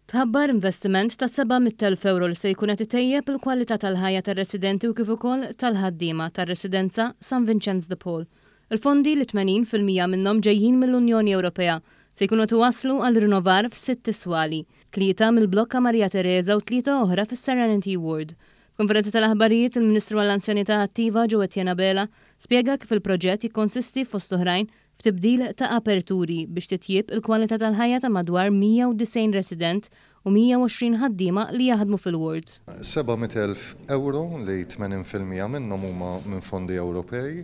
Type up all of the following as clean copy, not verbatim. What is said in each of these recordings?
Tħabbar investiment ta' 700,000 euro li se jkun qed itejjeb il-kwalità tal-ħajja tar-residenti u kif ukoll tal-ħaddiema tar-residenza St. Vincent de Paul. Il-fondi li 80% minnhom ġejjin mill-Unjoni Ewropea se jkunu tuwaslu għal rinnovar f'6 iswali, 3 mill-blokka Marija Teresa u 3 oħra fis-Serenity Ward. Konferenza tal-aħbarijiet il-Ministru għall-Anzjanità Attiva Joe Tienabela spjega kif il-proġett jikkonsisti fost oħrajn f'tibdil ta' aperturi biex titjib il-kwalità tal-ħajja ta' madwar 190 resident u 120 ħaddiema li jaħdmu fil-wards. 700,000 euro li 80% minnhom huma minn fondi Ewropej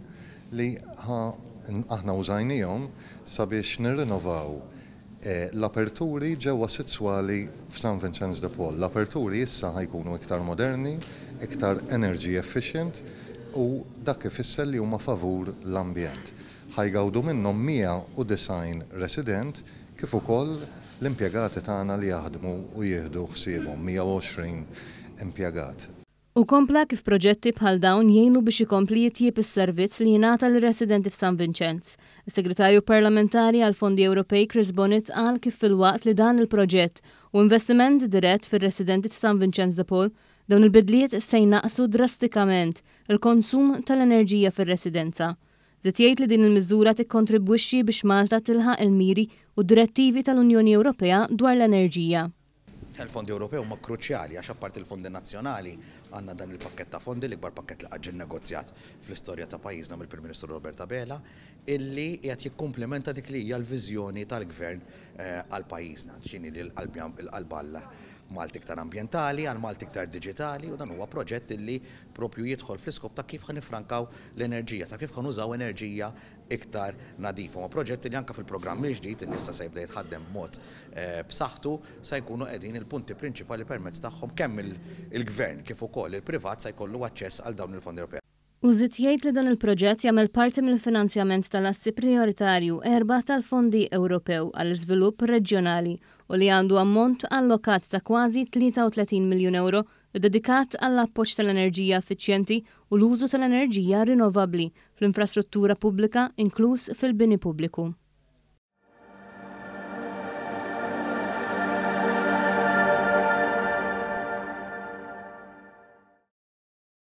li aħna użajnihom sabiex nirrinnovaw l-aperturi ġewwa sitwali f'St. Vincent de Paul. L-aperturi issa ħajkunu iktar moderni, iktar energy efficient u dak ifisser li huma favur l-ambjent. Ħajgawdu minnhom 190 resident kif ukoll l-impjegati tagħna li jaħdmu u jieħdu ħsiebhom 120 impjegat. U kompla kif proġetti bħal dawn jgħinu biex ikompli jitjieb is-servizz li jingħata lir-residenti f'St. Vincent. Is-Segretarju Parlamentari għal Fondi Ewropej Chris Bonnet qal kif filwaqt li dan il-proġett u investiment dirett fir-residenti St. Vincent de Paul dawn il-bidliet se jnaqsu drastikament il-konsum tal-enerġija fir-residenza. Żied jgħid li din il-miżura tikkontribwixxi biex Malta tilħaq il-miri u direttivi tal-Unjoni Ewropea dwar l-enerġija. Il-fondi Ewropew huma kruċjali għax apparti il-fondi nazzjonali għandna dan il-pakkett ta' fondi l-ikbar pakkett li qatt ġie negozjat fl-istorja ta' pajjiżna mill-Prim Ministru Robert Abela illi qed jikkumplementa dik li hija l-viżjoni tal-Gvern għal pajjiżna. X'inhi l-qalba Malti iktar ambjentali, għal Malti iktar diġitali u dan huwa proġett illi propju jidħol fl-iskop ta' kif ħanifrankaw l-enerġija, ta' kif ħanużaw enerġija iktar nadifa. Ma proġett li anke fil-programm ġdid li issa se jibda jitħaddem mod b'saħħtu se jkunu qegħdin il-punti prinċipali permezz tagħhom kemm il-Gvern kif ukoll il-privat se jkollu aċċess għal dawn il-fondi Ewropej. U żied jgħid li dan il-proġett jagħmel parti mill-finanzjament tal-assi prioritarju 4 tal-Fondi Ewropew għall-iżvilupp reġjonali u li għandu ammont allokat ta' kważi 33 miljun euro dedikat għall-appoġġ tal-enerġija effiċjenti u l-użu tal-enerġija rinnovabbli fl-infrastruttura pubblika inkluż fil-bini pubbliku.